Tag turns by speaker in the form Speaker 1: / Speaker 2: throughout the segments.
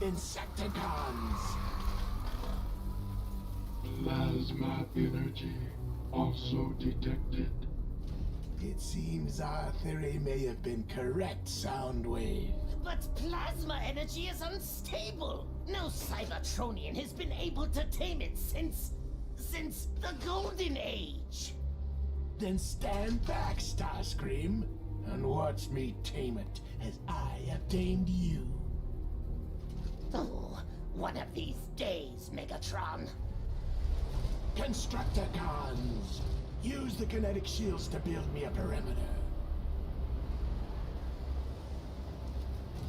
Speaker 1: Insecticons!
Speaker 2: Plasma energy also detected.
Speaker 1: It seems our theory may have been correct, Soundwave.
Speaker 3: But plasma energy is unstable. No Cybertronian has been able to tame it since the Golden Age.
Speaker 1: Then stand back, Starscream, and watch me tame it as I have tamed you.
Speaker 3: Oh, one of these days, Megatron.
Speaker 1: Constructicons! Use the kinetic shields to build me a perimeter.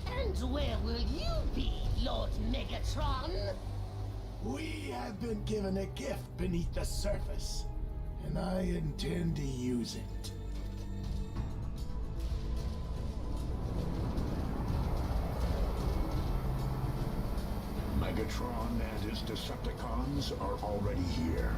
Speaker 3: And where will you be, Lord Megatron?
Speaker 1: We have been given a gift beneath the surface, and I intend to use it.
Speaker 4: Megatron and his Decepticons are already here.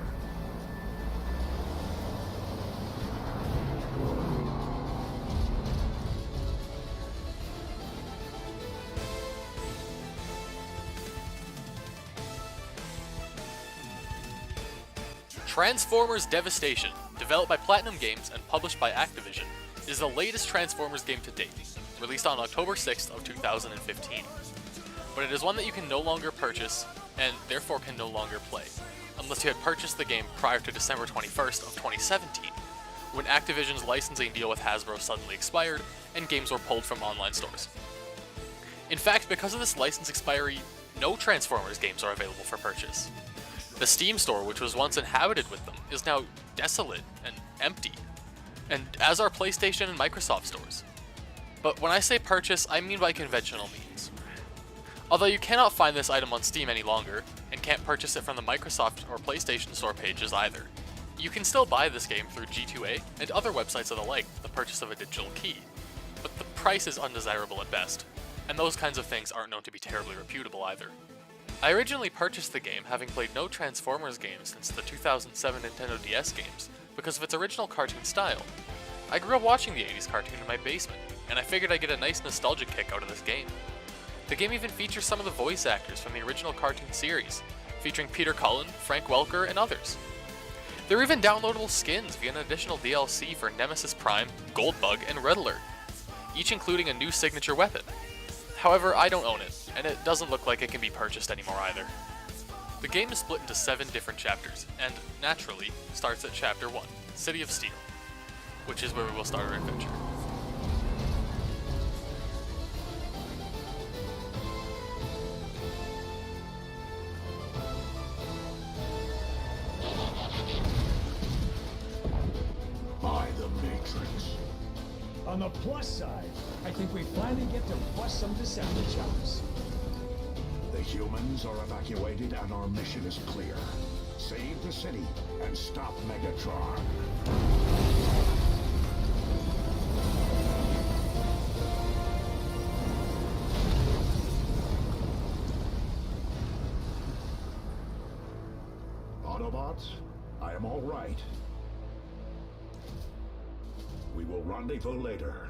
Speaker 5: Transformers Devastation, developed by Platinum Games and published by Activision, is the latest Transformers game to date, released on October 6th of 2015. But it is one that you can no longer purchase, and therefore can no longer play, unless you had purchased the game prior to December 21st of 2017, when Activision's licensing deal with Hasbro suddenly expired, and games were pulled from online stores. In fact, because of this license expiry, no Transformers games are available for purchase. The Steam store, which was once inhabited with them, is now desolate and empty, and as are PlayStation and Microsoft stores. But when I say purchase, I mean by conventional means. Although you cannot find this item on Steam any longer, and can't purchase it from the Microsoft or PlayStation store pages either, you can still buy this game through G2A and other websites of the like with the purchase of a digital key, but the price is undesirable at best, and those kinds of things aren't known to be terribly reputable either. I originally purchased the game having played no Transformers games since the 2007 Nintendo DS games because of its original cartoon style. I grew up watching the 80s cartoon in my basement, and I figured I'd get a nice nostalgic kick out of this game. The game even features some of the voice actors from the original cartoon series, featuring Peter Cullen, Frank Welker, and others. There are even downloadable skins via an additional DLC for Nemesis Prime, Goldbug, and Red Alert, each including a new signature weapon. However, I don't own it, and it doesn't look like it can be purchased anymore either. The game is split into 7 different chapters, and, naturally, starts at Chapter 1, City of Steel, which is where we will start our adventure.
Speaker 4: By the Matrix.
Speaker 6: On the plus side, I think we finally get to bust some Decepticons.
Speaker 4: The humans are evacuated and our mission is clear. Save the city and stop Megatron. Autobots, I am all right. We will rendezvous later.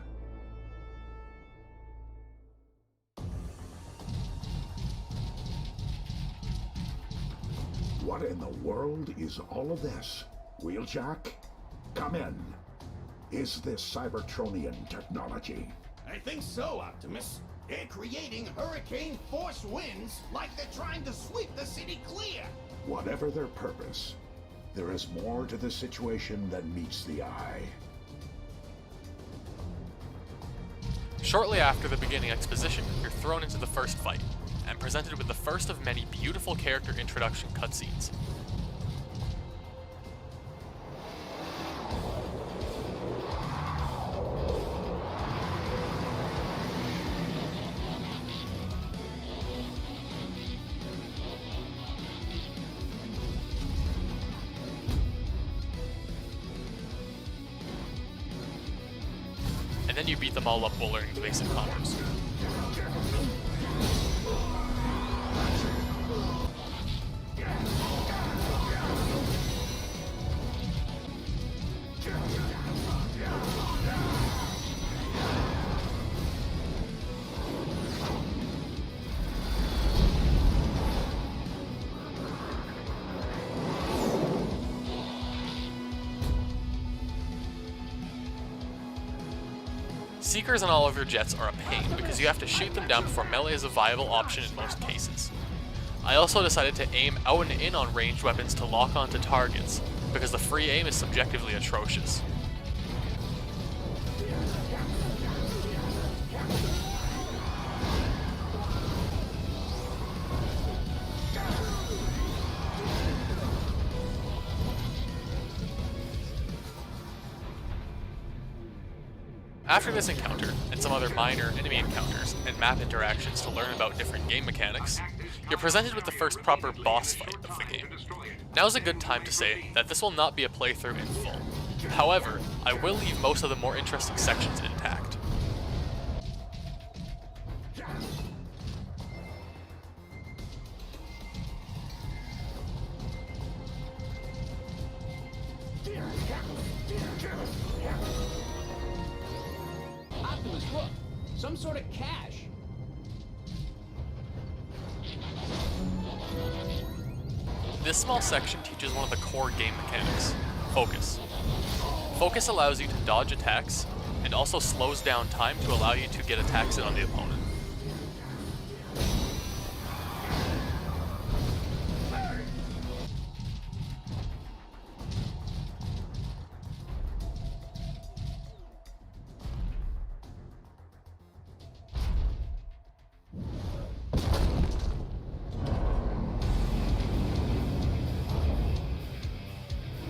Speaker 4: What in the world is all of this? Wheeljack? Come in. Is this Cybertronian technology?
Speaker 7: I think so, Optimus. They're creating hurricane force winds like they're trying to sweep the city clear.
Speaker 4: Whatever their purpose, there is more to the situation than meets the eye.
Speaker 5: Shortly after the beginning exposition, you're thrown into the first fight, and presented with the first of many beautiful character introduction cutscenes. And then you beat them all up while learning the basic combos. Seekers on all of your jets are a pain because you have to shoot them down before melee is a viable option in most cases. I also decided to aim out and in on ranged weapons to lock onto targets, because the free aim is subjectively atrocious. After this encounter, and some other minor enemy encounters and map interactions to learn about different game mechanics, you're presented with the first proper boss fight of the game. Now's a good time to say that this will not be a playthrough in full. However, I will leave most of the more interesting sections intact.
Speaker 6: Optimus, look! Some sort of cache!
Speaker 5: This small section teaches one of the core game mechanics, focus. Focus allows you to dodge attacks, and also slows down time to allow you to get attacks in on the opponent.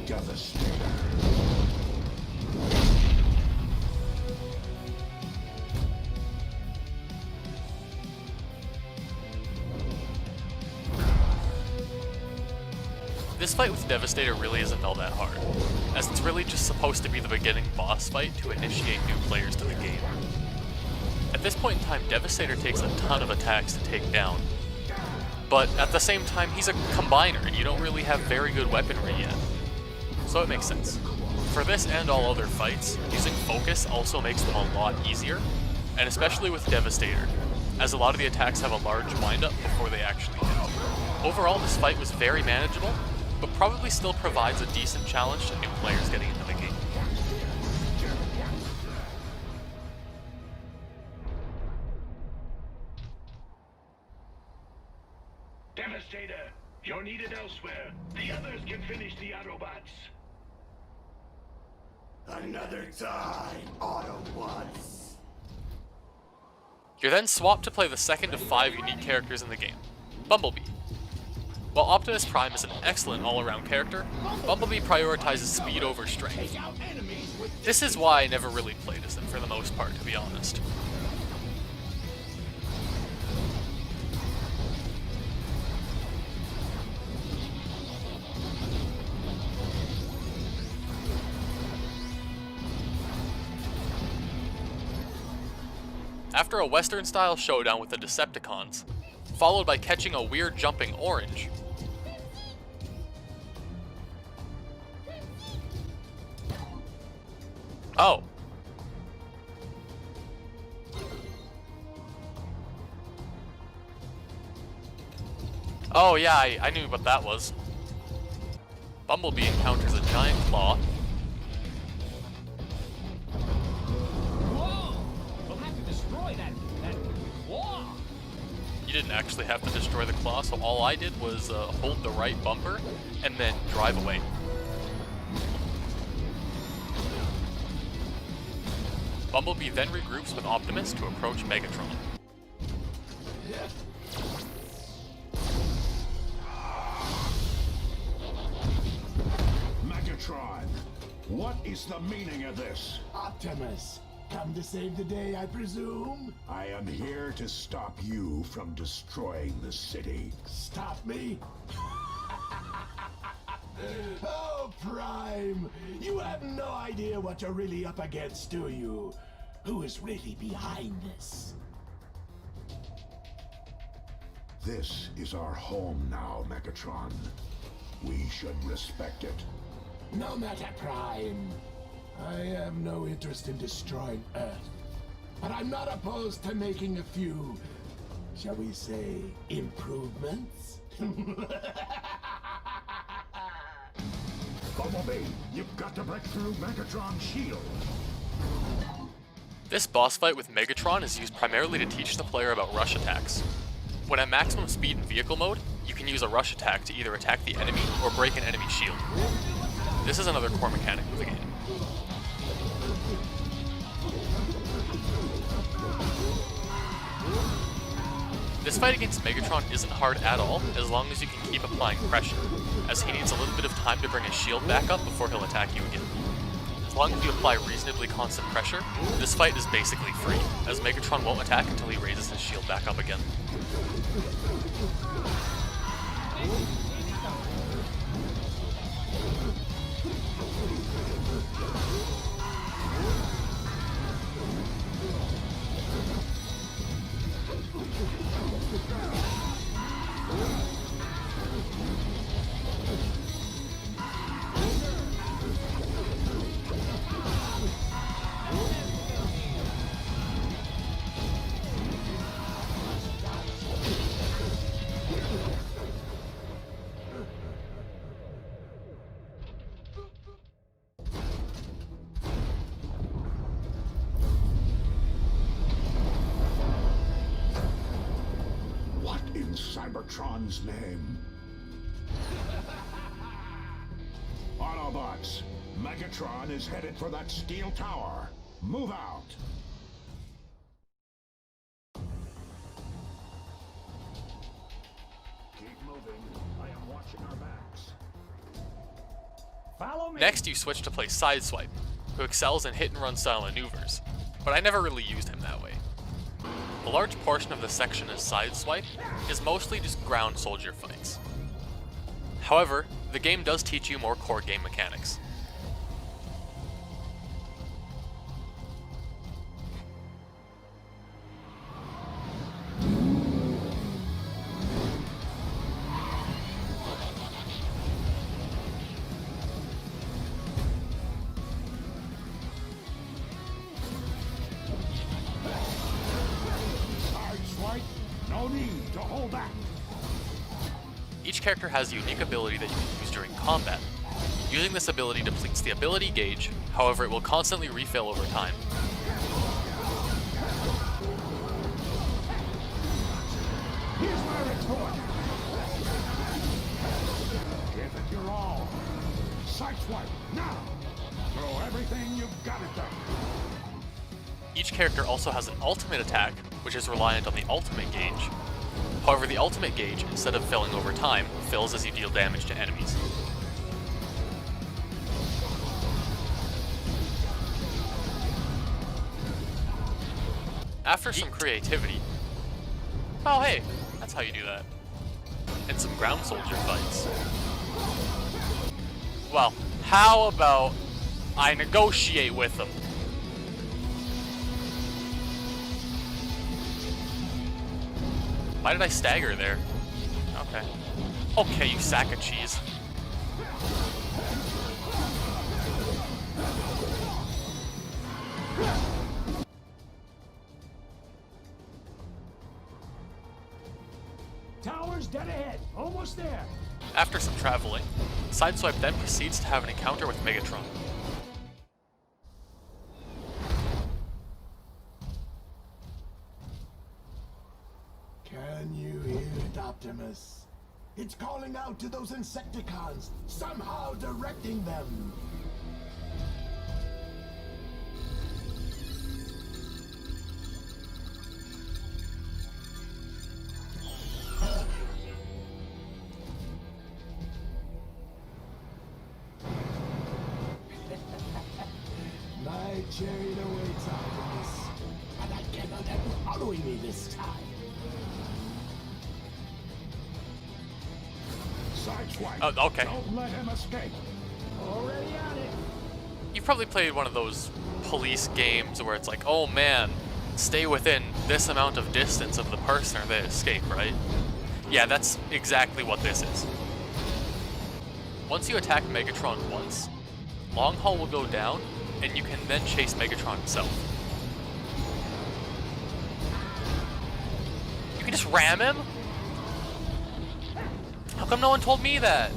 Speaker 4: Devastator.
Speaker 5: This fight with Devastator really isn't all that hard, as it's really just supposed to be the beginning boss fight to initiate new players to the game. At this point in time, Devastator takes a ton of attacks to take down, but at the same time he's a combiner and you don't really have very good weaponry yet, so it makes sense. For this and all other fights, using focus also makes them a lot easier, and especially with Devastator, as a lot of the attacks have a large windup before they actually hit. Overall, this fight was very manageable, but probably still provides a decent challenge to new players getting into the game.
Speaker 1: Devastator, you're needed elsewhere. The others can finish the Autobots.
Speaker 7: Another time, Autobots.
Speaker 5: You're then swapped to play the second of 5 unique characters in the game, Bumblebee. While Optimus Prime is an excellent all-around character, Bumblebee prioritizes speed over strength. This is why I never really played as him for the most part, to be honest. After a Western-style showdown with the Decepticons, followed by catching a weird jumping orange, oh. Oh yeah, I knew what that was. Bumblebee encounters a giant claw.
Speaker 6: Whoa! We'll have to destroy that claw!
Speaker 5: You didn't actually have to destroy the claw, so all I did was hold the right bumper and then drive away. Bumblebee then regroups with Optimus to approach Megatron.
Speaker 4: Megatron, what is the meaning of this?
Speaker 1: Optimus, come to save the day, I presume?
Speaker 4: I am here to stop you from destroying the city.
Speaker 1: Stop me? Oh, Prime! You have no idea what you're really up against, do you? Who is really behind this?
Speaker 4: This is our home now, Megatron. We should respect it.
Speaker 1: No matter, Prime. I have no interest in destroying Earth. But I'm not opposed to making a few, shall we say, improvements?
Speaker 4: Bumblebee, you've got to break through Megatron's shield.
Speaker 5: This boss fight with Megatron is used primarily to teach the player about rush attacks. When at maximum speed in vehicle mode, you can use a rush attack to either attack the enemy or break an enemy shield. This is another core mechanic of the game. This fight against Megatron isn't hard at all, as long as you can keep applying pressure, as he needs a little bit of time to bring his shield back up before he'll attack you again. As long as you apply reasonably constant pressure, this fight is basically free, as Megatron won't attack until he raises his shield back up again.
Speaker 4: Cybertron's name. Autobots, Megatron is headed for that steel tower. Move out. Keep moving. I am watching our backs.
Speaker 6: Follow me.
Speaker 5: Next, you switch to play Sideswipe, who excels in hit-and-run style maneuvers, but I never really used him that way. A large portion of the section as Sideswipe is mostly just ground soldier fights. However, the game does teach you more core game mechanics.
Speaker 4: No need to hold back.
Speaker 5: Each character has a unique ability that you can use during combat. Using this ability depletes the ability gauge, however it will constantly refill over time.
Speaker 4: Here's my retort. Give it your all. Sideswipe now. Throw everything you've got at them.
Speaker 5: Each character also has an ultimate attack, which is reliant on the ultimate gauge. However, the ultimate gauge, instead of filling over time, fills as you deal damage to enemies. After some creativity... Oh hey, that's how you do that. And some ground soldier fights. Well, how about I negotiate with them? Why did I stagger there? Okay. Okay, you sack of cheese.
Speaker 6: Tower's dead ahead. Almost there.
Speaker 5: After some traveling, Sideswipe then proceeds to have an encounter with Megatron.
Speaker 1: Can you hear it, Optimus? It's calling out to those Insecticons, somehow directing them. My chariot awaits, Optimus, and I cannot have you following me this time.
Speaker 4: Sideswipe.
Speaker 5: Oh, okay.
Speaker 4: Don't let him escape.
Speaker 6: Already on it.
Speaker 5: You've probably played one of those police games where it's like, oh man, stay within this amount of distance of the person or they escape, right? Yeah, that's exactly what this is. Once you attack Megatron once, Long Haul will go down, and you can then chase Megatron himself. You can just ram him? How come no one told me that?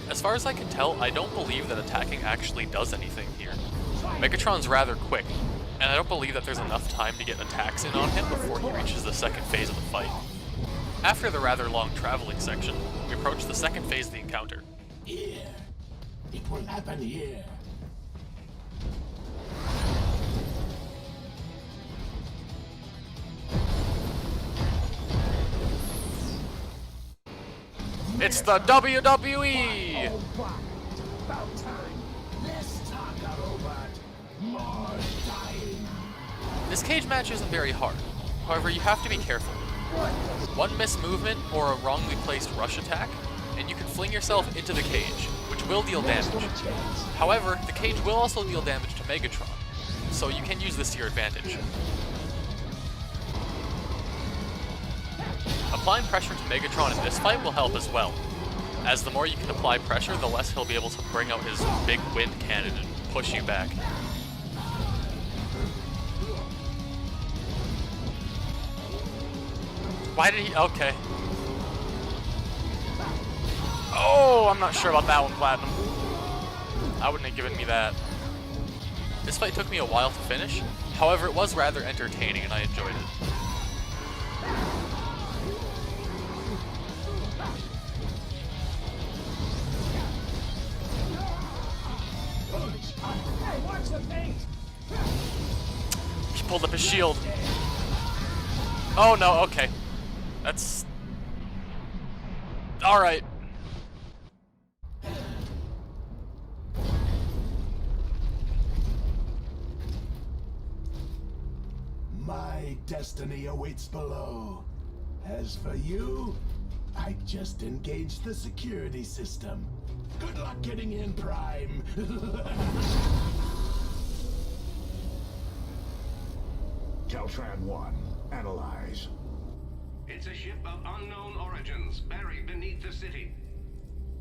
Speaker 5: As far as I can tell, I don't believe that attacking actually does anything here. Megatron's rather quick, and I don't believe that there's enough time to get attacks in on him before he reaches the second phase of the fight. After the rather long traveling section, we approach the second phase of the encounter.
Speaker 1: Here. It will happen here.
Speaker 5: It's the WWE!
Speaker 1: About time. Less talk, robot. More dying.
Speaker 5: This cage match isn't very hard. However, you have to be careful. One missed movement or a wrongly placed rush attack, and you can fling yourself into the cage, which will deal damage. However, the cage will also deal damage to Megatron, so you can use this to your advantage. Applying pressure to Megatron in this fight will help as well, as the more you can apply pressure, the less he'll be able to bring out his big wind cannon and push you back. Why did he? Okay. Oh, I'm not sure about that one, Platinum. I wouldn't have given me that. This fight took me a while to finish, however it was rather entertaining and I enjoyed it.
Speaker 6: Hey, watch the paint!
Speaker 5: He pulled up his shield. Oh no, okay. That's... Alright.
Speaker 1: My destiny awaits below. As for you, I just engaged the security system. Good luck getting in, Prime.
Speaker 4: Teltran 1, analyze.
Speaker 8: It's a ship of unknown origins, buried beneath the city.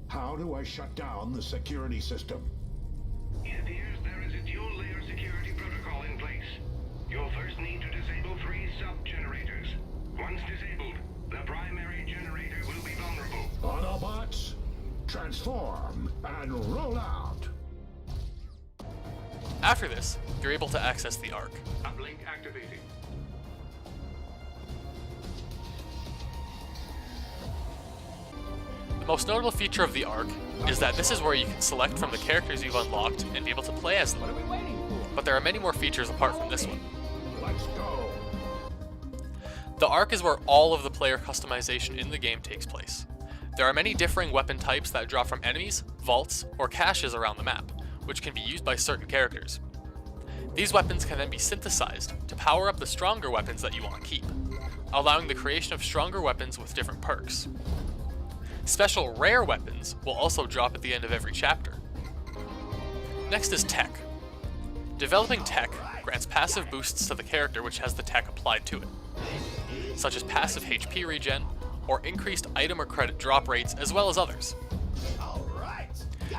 Speaker 4: How do I shut down the security system?
Speaker 8: It appears there is a dual-layer security protocol in place. You'll first need to disable 3 sub-generators. Once disabled, the primary generator will be vulnerable.
Speaker 4: Autobots, transform and roll out.
Speaker 5: After this, you're able to access the Ark.
Speaker 8: Uplink activating.
Speaker 5: The most notable feature of the Ark is that this is where you can select from the characters you've unlocked and be able to play as them. But there are many more features apart from this one.
Speaker 4: Let's go.
Speaker 5: The Ark is where all of the player customization in the game takes place. There are many differing weapon types that drop from enemies, vaults, or caches around the map, which can be used by certain characters. These weapons can then be synthesized to power up the stronger weapons that you want to keep, allowing the creation of stronger weapons with different perks. Special rare weapons will also drop at the end of every chapter. Next is tech. Developing tech grants passive boosts to the character which has the tech applied to it, such as passive HP regen, or increased item or credit drop rates, as well as others.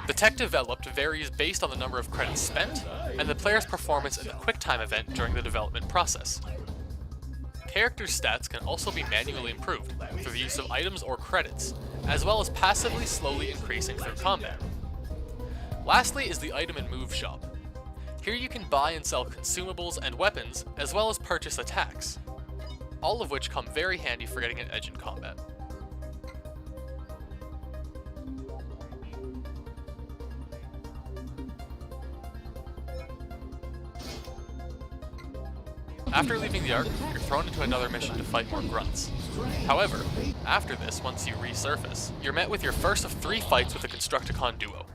Speaker 5: The tech developed varies based on the number of credits spent, and the player's performance in the QuickTime event during the development process. Character stats can also be manually improved through the use of items or credits, as well as passively slowly increasing through combat. Lastly is the item and move shop. Here you can buy and sell consumables and weapons, as well as purchase attacks, all of which come very handy for getting an edge in combat. After leaving the Ark, you're thrown into another mission to fight more grunts. However, after this, once you resurface, you're met with your first of 3 fights with the Constructicon duo.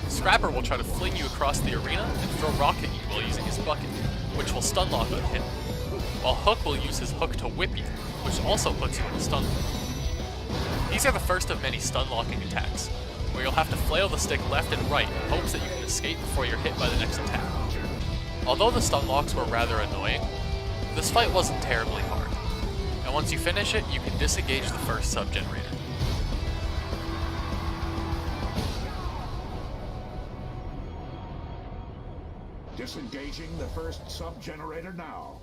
Speaker 5: Scrapper will try to fling you across the arena and throw rock at you while using his bucket, which will stun lock when hit, while Hook will use his hook to whip you, which also puts you in a stun. These are the first of many stun locking attacks, where you'll have to flail the stick left and right in hopes that you can escape before you're hit by the next attack. Although the stun locks were rather annoying, this fight wasn't terribly hard, and once you finish it, you can disengage the first sub-generator.
Speaker 4: Disengaging the first sub-generator now.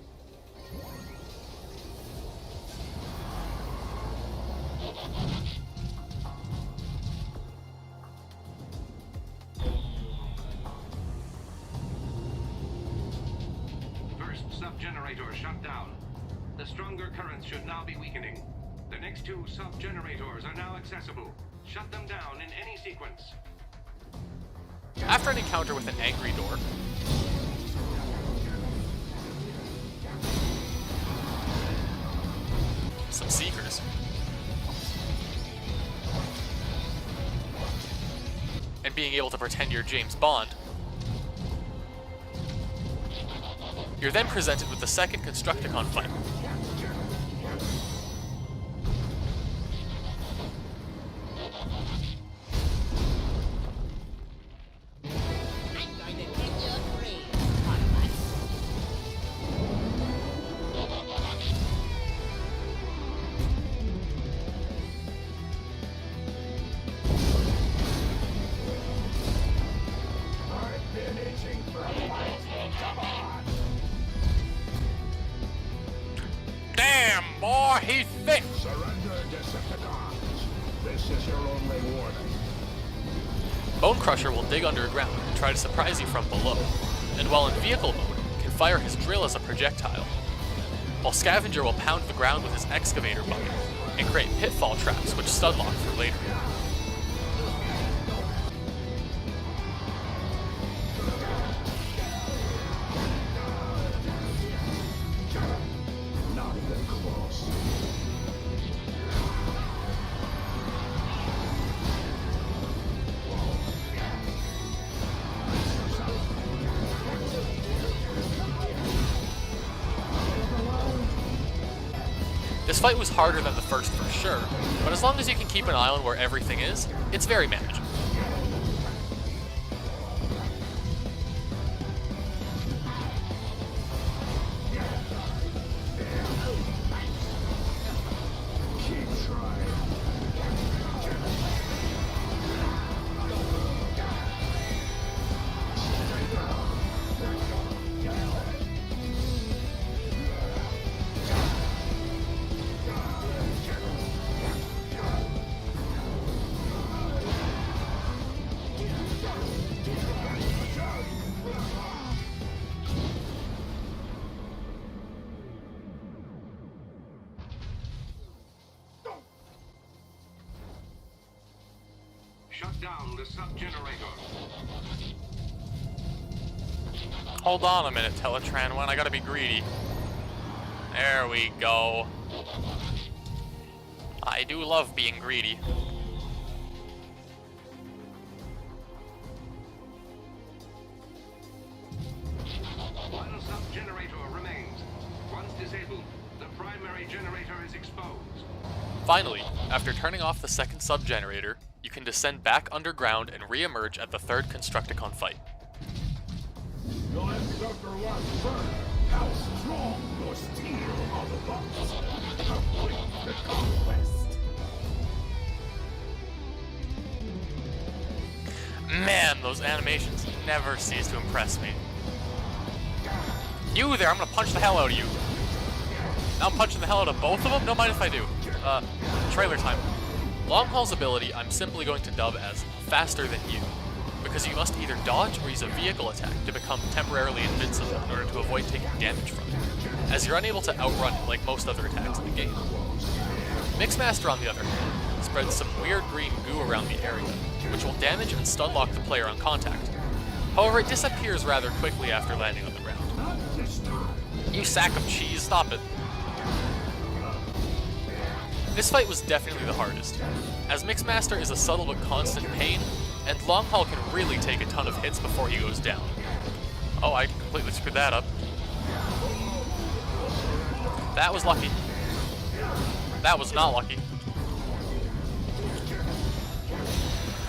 Speaker 8: First sub-generator shut down. The stronger currents should now be weakening. The next two sub-generators are now accessible. Shut them down in any sequence.
Speaker 5: After an encounter with an angry door, some seekers, and being able to pretend you're James Bond, you're then presented with the second Constructicon fight. Damn, boy, he's thick!
Speaker 4: Surrender, Decepticons. This is your only warning.
Speaker 5: BONECRUSHER will dig underground and try to surprise you from below, and while in vehicle mode, can fire his drill as a projectile, while Scavenger will pound the ground with his excavator bucket and create pitfall traps which stun lock for later.
Speaker 4: Not even close.
Speaker 5: This fight was harder than the first for sure, but as long as you can keep an eye on where everything is, it's very manageable.
Speaker 4: Keep trying.
Speaker 8: Shut down the sub-generator.
Speaker 5: Hold on a minute, Teletran One, I gotta be greedy. There we go. I do love being greedy.
Speaker 8: One sub-generator remains. Once disabled, the primary generator is exposed.
Speaker 5: Finally, after turning off the second sub-generator, you can descend back underground and re-emerge at the third Constructicon fight.
Speaker 4: Your ancestor was first. How strong your steel of the box. Complete the conquest.
Speaker 5: Man, those animations never cease to impress me. You there, I'm gonna punch the hell out of you. Now I'm punching the hell out of both of them? Don't mind if I do. Trailer time. Longhaul's ability I'm simply going to dub as faster than you, because you must either dodge or use a vehicle attack to become temporarily invincible in order to avoid taking damage from it, as you're unable to outrun it like most other attacks in the game. Mixmaster, on the other hand, spreads some weird green goo around the area, which will damage and stun lock the player on contact. However, it disappears rather quickly after landing on the ground. You sack of cheese, stop it. This fight was definitely the hardest, as Mixmaster is a subtle but constant pain, and Longhaul can really take a ton of hits before he goes down. Oh, I completely screwed that up. That was lucky. That was not lucky.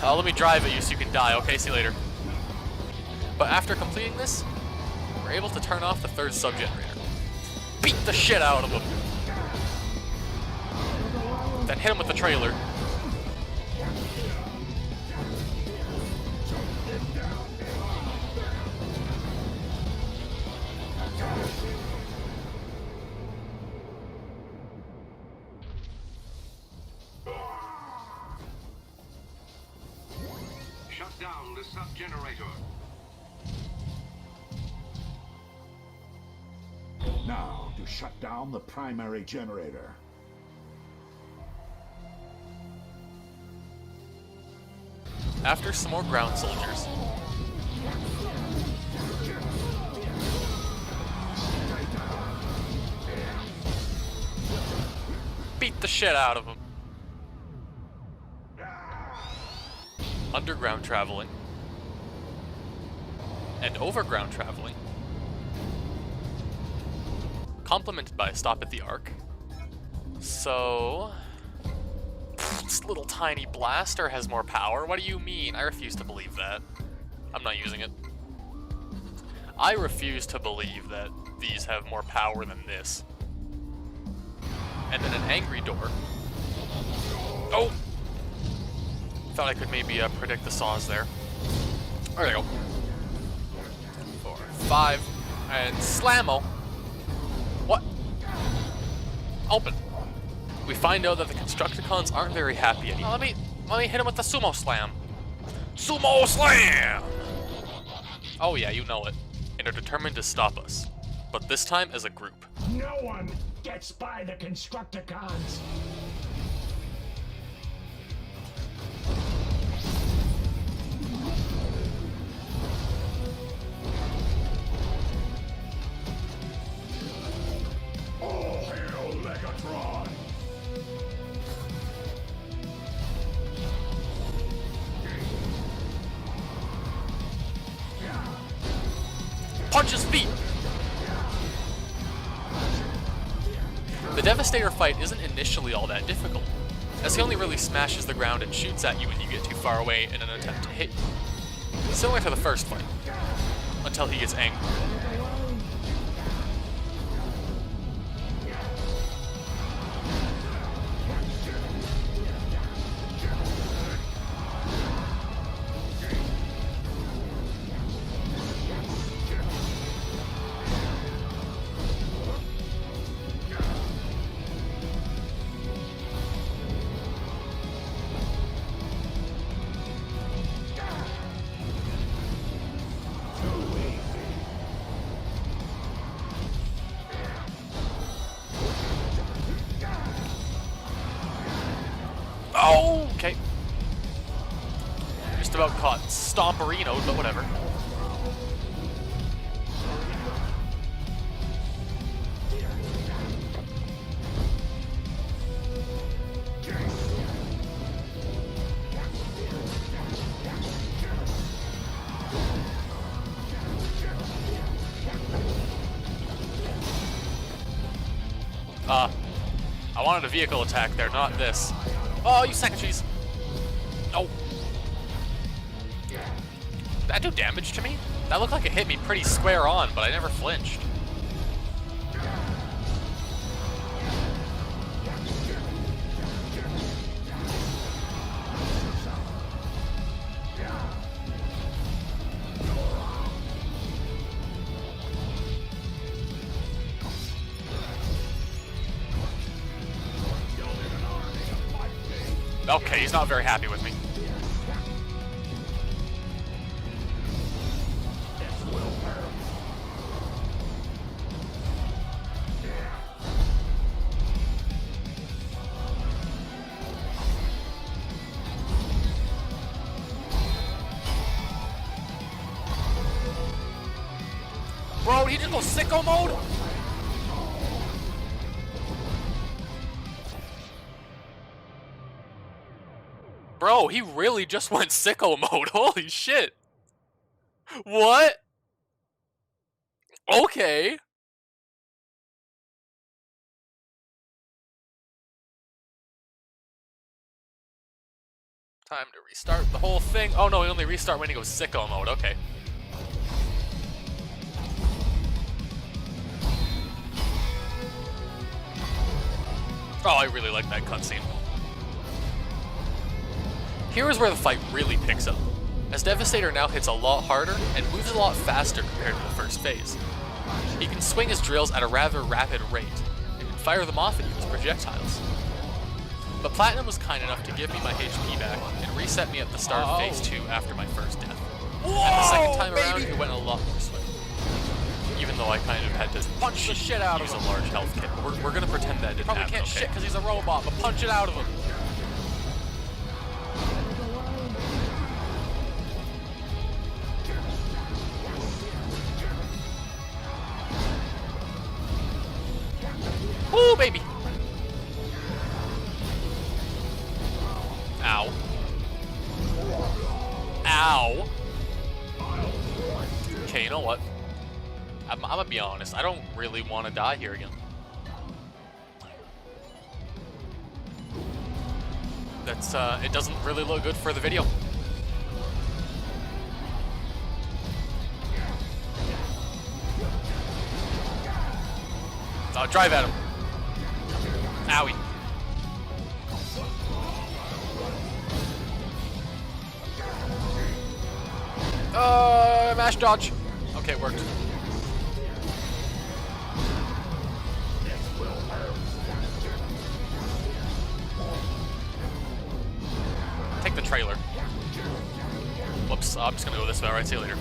Speaker 5: Let me drive at you so you can die, okay? See you later. But after completing this, we're able to turn off the third sub-generator. Beat the shit out of him. Then hit him with the trailer.
Speaker 8: down the sub-generator.
Speaker 4: Now to shut down the primary generator.
Speaker 5: After some more ground soldiers, beat the shit out of him. Underground traveling and overground traveling, complemented by a stop at the Ark. So this little tiny blaster has more power? What do you mean? I refuse to believe that. I'm not using it. I refuse to believe that these have more power than this. And then an angry door. Oh! Thought I could maybe predict the saws there. There we go. 4, 5, and slammo. What? Open. We find out that the Constructicons aren't very happy anymore. Let me hit him with the sumo slam. Sumo slam! Oh yeah, you know it. And are determined to stop us. But this time as a group.
Speaker 6: No one gets by the Constructicons.
Speaker 4: All hail Legatron!
Speaker 5: Punch his feet! The Devastator fight isn't initially all that difficult, as he only really smashes the ground and shoots at you when you get too far away in an attempt to hit you. Similar to the first fight, until he gets angry. Oh, okay. Just about caught Stomperino, but whatever. I wanted a vehicle attack there, not this. Oh, you sack of cheese. No. Did that do damage to me? That looked like it hit me pretty square on, but I never flinched. Okay, he's not very happy with me. Bro, he just goes sicko mode? Bro, he really just went sicko mode. Holy shit. What? Okay. Time to restart the whole thing. Oh no, he only restart when he goes sicko mode. Okay. Oh, I really like that cutscene. Here is where the fight really picks up, as Devastator now hits a lot harder and moves a lot faster compared to the first phase. He can swing his drills at a rather rapid rate, and can fire them off and use projectiles. But Platinum was kind enough to give me my HP back and reset me at the start of Phase 2 after my first death. And the second time around, it went a lot more swift. Even though I kind of had to
Speaker 4: Punch the shit out of
Speaker 5: use
Speaker 4: him.
Speaker 5: a large health kit. We're gonna pretend that didn't
Speaker 4: Probably
Speaker 5: happen,
Speaker 4: can't
Speaker 5: okay?
Speaker 4: shit because he's a robot, but punch it out of him.
Speaker 5: Ooh, baby! Ow. Ow! Okay, you know what? I'm gonna be honest, I don't really want to die here again. That's, it doesn't really look good for the video. Drive at him. Owie. Mash dodge. Okay, it worked. Take the trailer. Whoops, I'm just gonna go this way. Alright, see you later.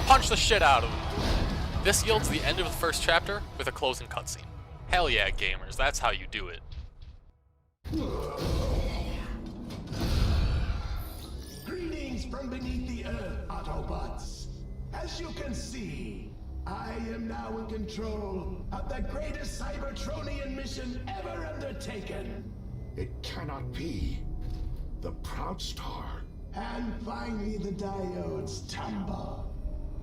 Speaker 5: Punch the shit out of him. This yields the end of the first chapter with a closing cutscene. Hell yeah, gamers, that's how you do it.
Speaker 1: Greetings from beneath the earth, Autobots. As you can see, I am now in control of the greatest Cybertronian mission ever undertaken.
Speaker 2: It cannot be. The Proud Star.
Speaker 1: And finally the diodes tumble.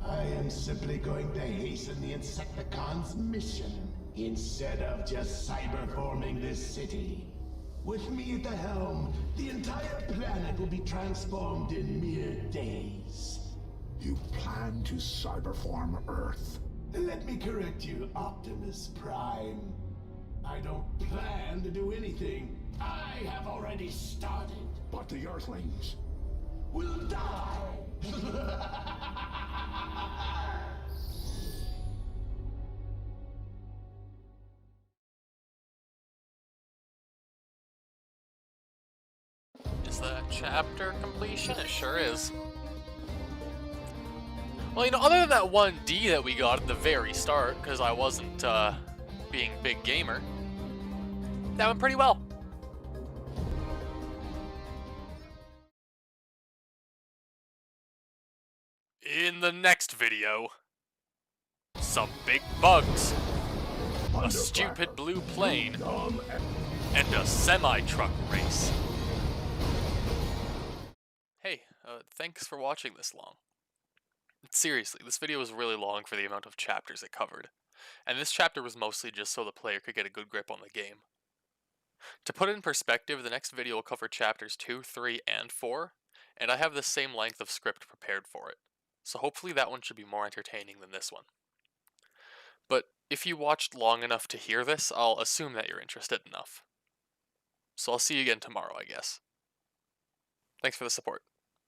Speaker 1: I am simply going to hasten the Insecticons' mission instead of just cyberforming this city. With me at the helm, the entire planet will be transformed in mere days.
Speaker 2: You plan to cyberform Earth.
Speaker 1: Let me correct you, Optimus Prime. I don't plan to do anything. I have already started.
Speaker 2: But the Earthlings.
Speaker 1: Will die.
Speaker 5: Is that chapter completion? It sure is. Well, you know, other than that one D that we got at the very start, because I wasn't being big gamer, that went pretty well. In the next video, some big bugs, a stupid blue plane, and a semi-truck race. Hey, thanks for watching this long. Seriously, this video was really long for the amount of chapters it covered, and this chapter was mostly just so the player could get a good grip on the game. To put it in perspective, the next video will cover chapters 2, 3, and 4, and I have the same length of script prepared for it, so hopefully that one should be more entertaining than this one. But if you watched long enough to hear this, I'll assume that you're interested enough. So I'll see you again tomorrow, I guess. Thanks for the support.